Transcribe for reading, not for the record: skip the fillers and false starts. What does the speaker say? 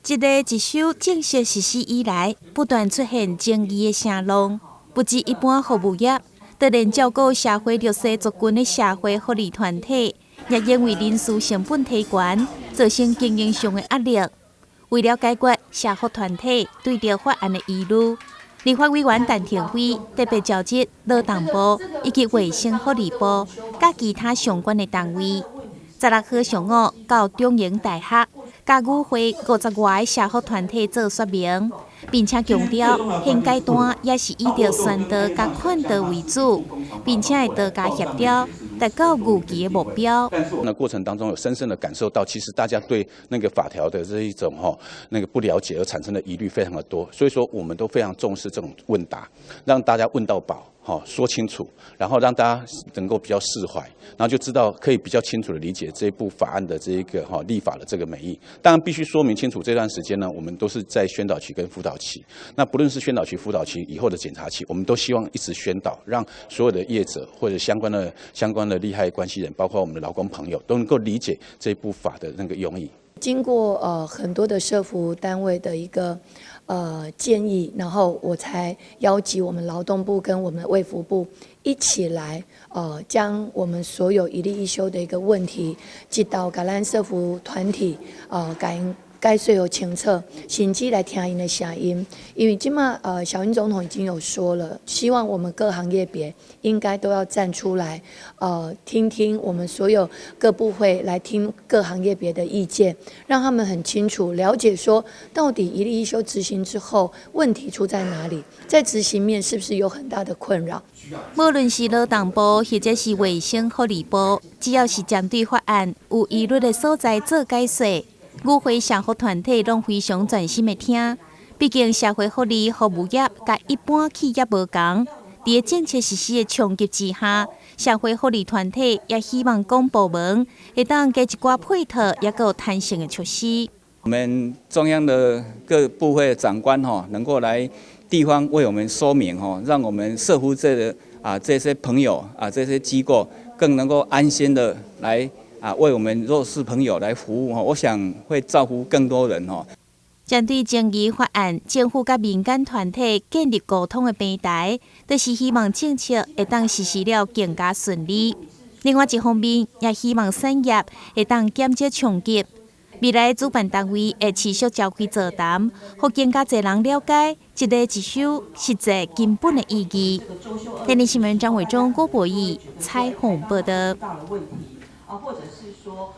这个一首正式实施以来，不断出现争议的声浪，不止一般服务业，就连照顾社会弱势族群的社会福利团体，也因为人事成本提悬，造成经营上的压力。为了解决社福团体对着法案的疑虑，立法委员陈廷辉特别召集劳动部以及卫生福利部，甲其他相关的单位，16号上午到中英大学，甲与会50外的社福团体做说明，并且强调现阶段也是以着宣导甲劝导为主，并且会多加协调，达到预期的目标。那过程当中有深深的感受到，其实大家对那个法条的这一种那个不了解而产生的疑虑非常的多，所以说我们都非常重视这种问答，让大家问到饱。说清楚，然后让大家能够比较释怀，然后就知道可以比较清楚的理解这一部法案的这一个立法的这个美意。当然必须说明清楚，这段时间呢，我们都是在宣导期跟辅导期。那不论是宣导期、辅导期以后的检查期，我们都希望一直宣导，让所有的业者或者相关的利害关系人，包括我们的劳工朋友，都能够理解这一部法的那个用意。经过很多的社福单位的一个建议，然后我才邀集我们劳动部跟我们卫福部一起来将我们所有一例一休的一个问题，寄到橄榄社福团体该税有清楚，甚至来听因的声音。因为今嘛小英总统已经有说了，希望我们各行业别应该都要站出来，听听我们所有各部会来听各行业别的意见，让他们很清楚了解说，到底一例一休执行之后问题出在哪里，在执行面是不是有很大的困扰。无论是劳动部或者是卫生福利部，只要是针对法案有疑虑的所在做解说。与会社福团体拢非常专心的听，毕竟社会福利服务业甲一般企业无同，在政策实施的冲击之下，社会福利团体也希望公部门会当加一寡配套，也有弹性的措施。我们中央的各部会长官能够来地方为我们说明让我们社福这些朋友这些机构更能够安心的来。为我们弱势朋友来服务，我想会造福更多人。针对争议法案，政府甲民间团体建立沟通的平台，就是希望政策会当实施了更加顺利。另外一方面，也希望产业会当减少冲击。未来主办单位会持续召开座谈，让更加侪人了解一例一休实际根本的意义。电视新闻张伟忠、郭博义采访报道。或者是说